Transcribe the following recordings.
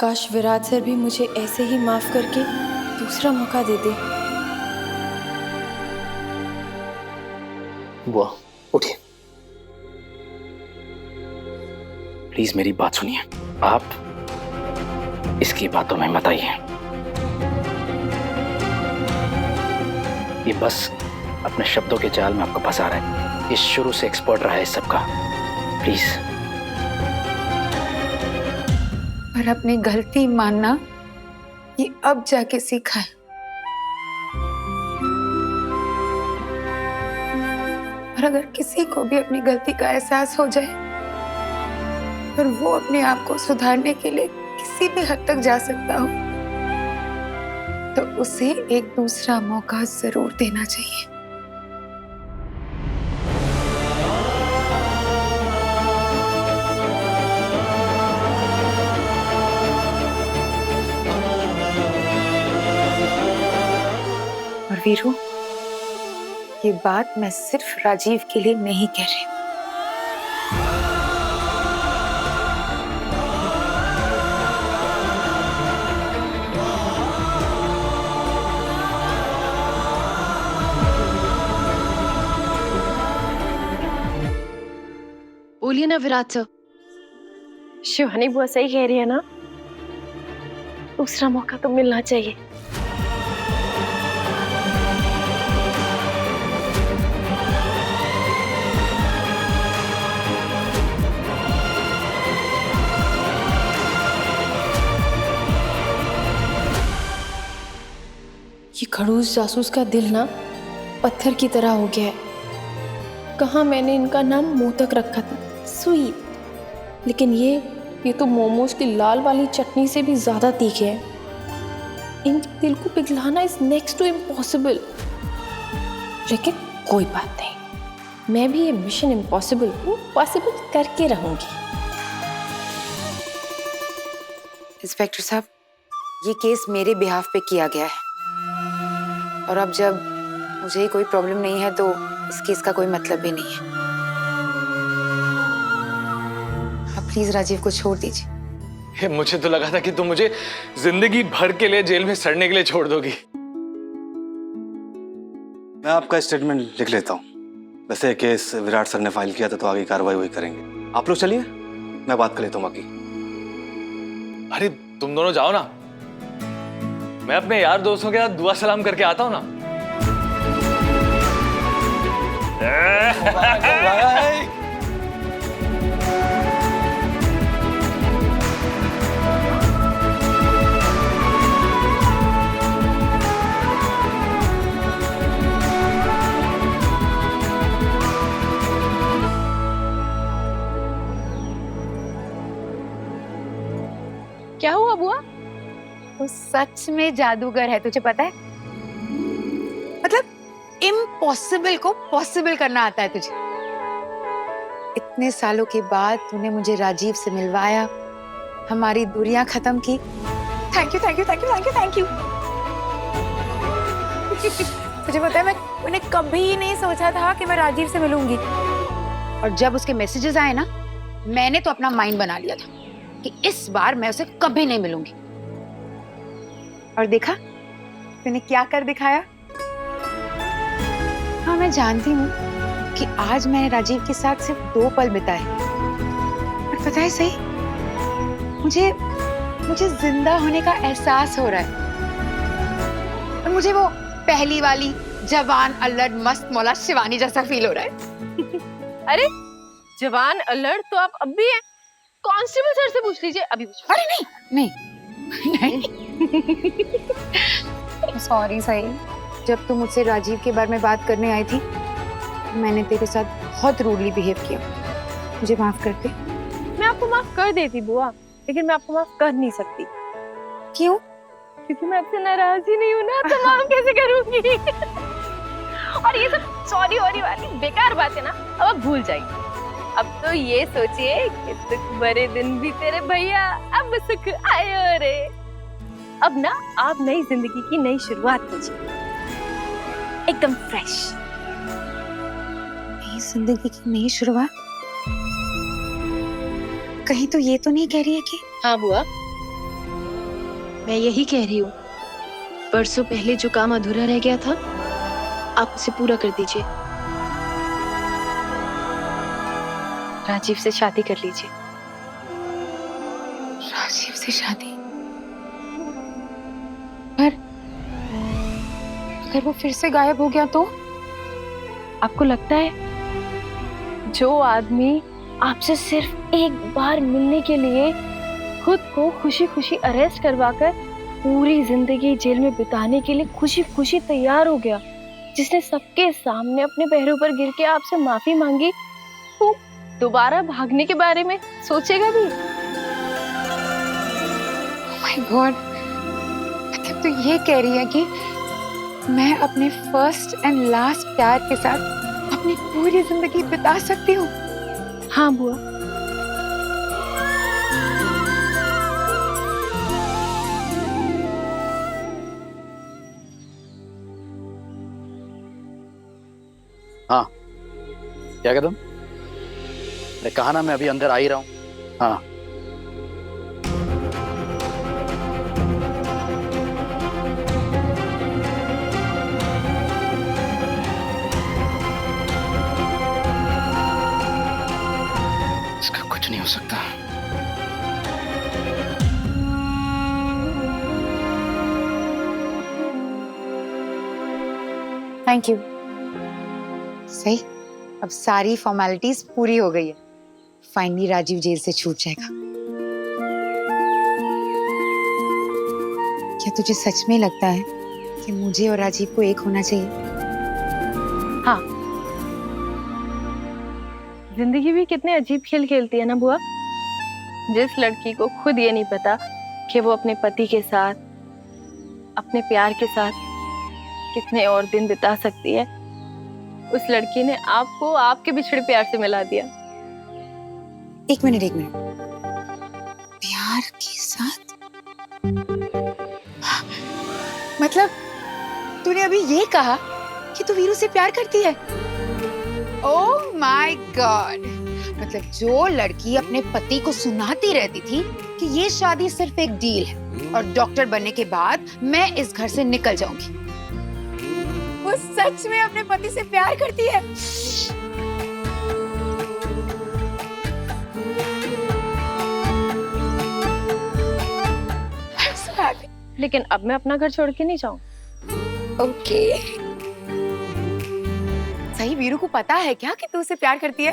काश विराट सर भी मुझे ऐसे ही माफ करके दूसरा मौका दे दे। बुआ उठिए, प्लीज मेरी बात सुनिए। आप इसकी बातों में मत आइए। ये बस अपने शब्दों के जाल में आपको फंसा रहा है। ये शुरू से एक्सपर्ट रहा है इस सबका। प्लीज। पर अपनी गलती मानना ये अब जाके सीखा है। और अगर किसी को भी अपनी गलती का एहसास हो जाए और वो अपने आप को सुधारने के लिए किसी भी हद तक जा सकता हो, तो उसे एक दूसरा मौका जरूर देना चाहिए। और वीरू, ये बात मैं सिर्फ राजीव के लिए नहीं कह रही। बोलिए ना विराट सर। शिवानी बुआ सही कह रही है ना, दूसरा मौका तो मिलना चाहिए। ये खड़ूस जासूस का दिल ना पत्थर की तरह हो गया है। कहाँ मैंने इनका नाम मोदक रखा था, स्वीट, लेकिन ये तो मोमोज की लाल वाली चटनी से भी ज्यादा तीखे है। इनके दिल को पिघलाना इज नेक्स्ट टू इम्पॉसिबल। लेकिन कोई बात नहीं, मैं भी ये मिशन इम्पॉसिबल को पॉसिबल करके रहूंगी। इंस्पेक्टर साहब, ये केस मेरे बिहाफ पे किया गया है और अब जब मुझे ही कोई प्रॉब्लम नहीं है तो इस केस का कोई मतलब भी नहीं है। आप प्लीज राजीव को छोड़ दीजिए। मुझे तो लगा था कि तुम मुझे जिंदगी भर के लिए जेल में सड़ने के लिए छोड़ दोगी। मैं आपका स्टेटमेंट लिख लेता हूँ। वैसे केस विराट सर ने फाइल किया था तो आगे कार्रवाई वही करेंगे। आप लोग चलिए, मैं बात कर लेता हूँ बाकी। अरे तुम दोनों जाओ ना, मैं अपने यार दोस्तों के साथ दुआ सलाम करके आता हूँ ना। क्या हुआ बुआ? वो सच में जादूगर है, तुझे पता है? मतलब इम्पॉसिबल को पॉसिबल करना आता है तुझे। इतने सालों के बाद तूने मुझे राजीव से मिलवाया, हमारी दूरियां खत्म की। Thank you thank you thank you thank you thank you. तुझे पता है, मैंने कभी नहीं सोचा था कि मैं राजीव से मिलूंगी। और जब उसके मैसेजेस आए ना, मैंने तो अपना माइंड बना लिया था कि इस बार मैं उसे कभी नहीं मिलूंगी। और देखा तूने क्या कर दिखाया। हाँ, मैं जानती हूँ कि आज मैंने राजीव के साथ सिर्फ 2 पल बिताए, पर पता है सही, मुझे जिंदा होने का एहसास हो रहा है। और मुझे वो पहली वाली जवान अल्लड़ मस्त मौला शिवानी जैसा फील हो रहा है। अरे जवान अलर्ट तो आप अब भी हैं। कांस्टेबल सर से पूछ लीजिए, अभी पूछ। अरे नहीं सॉरी सही। जब तू मुझसे राजीव के बारे में बात करने आई थी, मैंने तेरे साथ बहुत रूडली बिहेव किया, मुझे माफ कर दे। मैं आपको माफ कर देती बुआ, लेकिन मैं आपको माफ कर नहीं सकती। क्यों? क्योंकि मैं आपसे नाराज ही नहीं हूँ ना, तो माफ कैसे करूंगी? और ये सब सॉरी वॉरी वाली बेकार बात है ना, अब आप भूल जाइए। अब तो ये सोचिए कि दुख भरे दिन भी तेरे भैया, अब सुख आयो रे। अब ना आप नई जिंदगी की नई शुरुआत कीजिए, एकदम फ्रेश। नई जिंदगी की नई शुरुआत? कहीं तो ये तो नहीं कह रही है कि हाँ बुआ, मैं यही कह रही हूँ, परसों पहले जो काम अधूरा रह गया था आप उसे पूरा कर दीजिए। राजीव से शादी कर लीजिए। राजीव से शादी? पर अगर वो फिर से गायब हो गया तो? आपको लगता है जो आदमी आपसे सिर्फ एक बार मिलने के लिए खुद को खुशी खुशी अरेस्ट करवाकर पूरी जिंदगी जेल में बिताने के लिए खुशी खुशी तैयार हो गया, जिसने सबके सामने अपने पैरों पर गिर के आपसे माफी मांगी, वो दोबारा भागने के बारे में सोचेगा भी? माय गॉड, मतलब तो ये कह रही है कि मैं अपने फर्स्ट एंड लास्ट प्यार के साथ अपनी पूरी जिंदगी बिता सकती हूँ? हाँ बुआ। हाँ, क्या कहता हूँ? अरे कहा ना, मैं अभी अंदर आ ही रहा हूँ। हाँ इसका कुछ नहीं हो सकता। Thank you. सही, अब सारी फॉर्मेलिटीज पूरी हो गई है। फाइनली राजीव जेल से छूट जाएगा। क्या तुझे सच में लगता है कि मुझे और राजीव को एक होना चाहिए? हाँ, जिंदगी भी कितने अजीब खेल खेलती है ना बुआ। जिस लड़की को खुद ये नहीं पता कि वो अपने पति के साथ, अपने प्यार के साथ कितने और दिन बिता सकती है, उस लड़की ने आपको आपके बिछड़े प्यार से मिला दिया। एक मिनट। प्यार के साथ? मतलब तूने अभी ये कहा कि तू वीरू से प्यार करती है? ओह माय गॉड, मतलब जो लड़की अपने पति को सुनाती रहती थी कि ये शादी सिर्फ एक डील है और डॉक्टर बनने के बाद मैं इस घर से निकल जाऊंगी, वो सच में अपने पति से प्यार करती है? लेकिन अब मैं अपना घर छोड़ के नहीं जाऊं। ओके। सही वीरू को पता है क्या कि तू उसे प्यार करती है?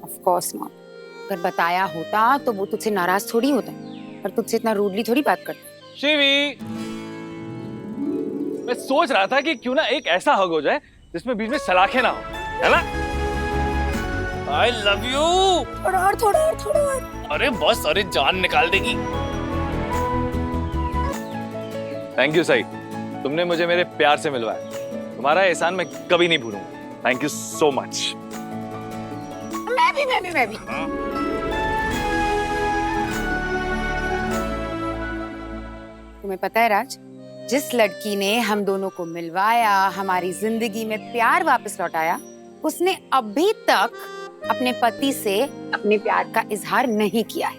Of course not. अगर बताया होता तो वो तुझसे नाराज थोड़ी होता, पर तुझसे इतना रूडली थोड़ी बात करता। शिवी, मैं सोच रहा था कि क्यों ना एक ऐसा हग हो जाए जिसमें बीच में सलाखें ना हो, है ना? I love you। थोड़ा और। अरे बस, अरे जान निकाल देगी। थैंक यू सही, तुमने मुझे मेरे प्यार से मिलवाया। तुम्हारा एहसान मैं कभी नहीं भूलूंगा। Thank you so much. मैं भी। तुम्हें पता है राज, जिस लड़की ने हम दोनों को मिलवाया, हमारी जिंदगी में प्यार वापस लौटाया, उसने अभी तक अपने पति से अपने प्यार का इजहार नहीं किया है।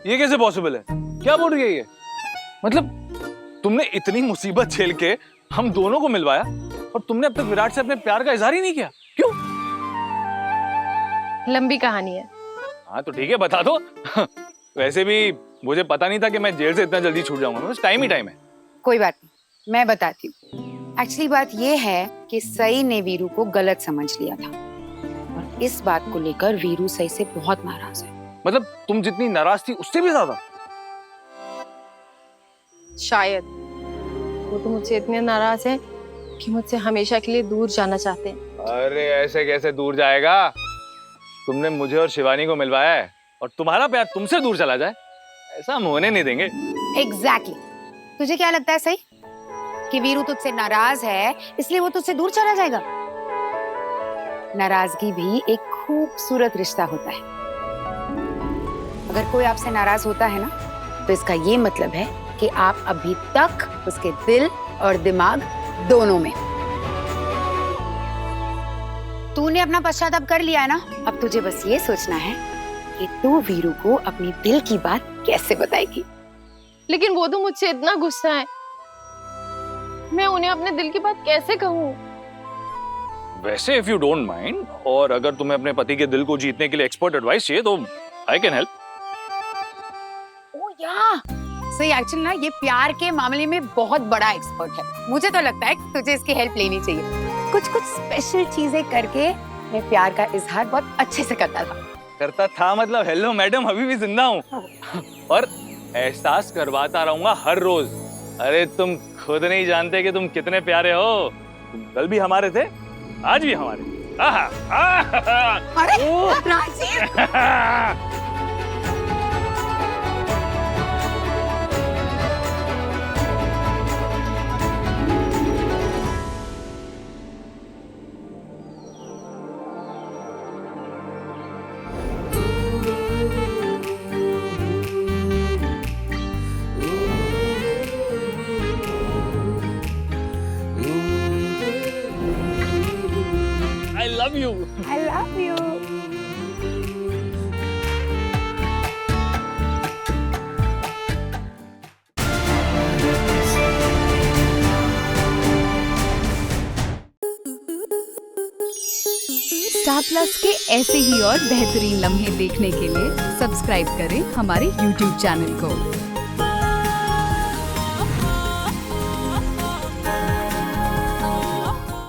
ये कैसे पॉसिबल है? क्या बोल रही है ये? मतलब तुमने इतनी मुसीबत झेल के हम दोनों को मिलवाया और तुमने अब तक विराट से अपने प्यार का इजहार ही नहीं किया, क्यों? लंबी कहानी है। हाँ तो ठीक है, बता दो। वैसे भी मुझे पता नहीं था कि मैं जेल से इतना जल्दी छूट जाऊंगा, बस टाइम ही टाइम है। कोई बात नहीं, मैं बताती हूँ। एक्चुअली बात ये है कि सई ने वीरू को गलत समझ लिया था और इस बात को लेकर वीरू सई से बहुत नाराज है। मतलब तुम जितनी नाराज थी उससे भी ज्यादा? शायद वो तो मुझसे इतने नाराज है कि मुझसे हमेशा के लिए दूर जाना चाहते हैं। अरे ऐसे कैसे दूर जाएगा? तुमने मुझे और शिवानी को मिलवाया है और तुम्हारा प्यार तुमसे दूर चला जाए, ऐसा हम होने नहीं देंगे। एग्जैक्टली। तुझे क्या लगता है सही कि वीरू तुझसे नाराज है इसलिए वो तुझसे दूर चला जाएगा? नाराजगी भी एक खूबसूरत रिश्ता होता है। अगर कोई आपसे नाराज होता है ना, तो इसका ये मतलब है कि आप अभी तक उसके दिल और दिमाग दोनों में। तूने अपना पश्चाताप कर लिया है ना, अब तुझे बस ये सोचना है कि तू वीरू को अपनी दिल की बात कैसे बताएगी। लेकिन वो तो मुझसे इतना गुस्सा है, मैं उन्हें अपने दिल की बात कैसे कहूँ? वैसे इफ यू डोंट माइंड, और अगर तुम्हें अपने पति के दिल को जीतने के लिए एक्सपर्ट एडवाइस चाहिए तो आई कैन हेल्प। ओ या सही, एक्चुअली ना ये प्यार के मामले में बहुत बड़ा एक्सपर्ट है। मुझे तो लगता है कि तुझे इसकी हेल्प लेनी चाहिए। कुछ कुछ स्पेशल चीजें करके मैं प्यार का इजहार बहुत अच्छे से करता था। मतलब हेलो मैडम, अभी भी जिंदा हूँ और एहसास करवाता रहूंगा हर रोज। अरे तुम खुद नहीं जानते कि तुम कितने प्यारे हो। तुम कल भी हमारे थे, आज भी हमारे। अरे Rajiv! I love you. I love you. Star Plus के ऐसे ही और बेहतरीन लम्हे देखने के लिए सब्सक्राइब करें हमारे YouTube चैनल को।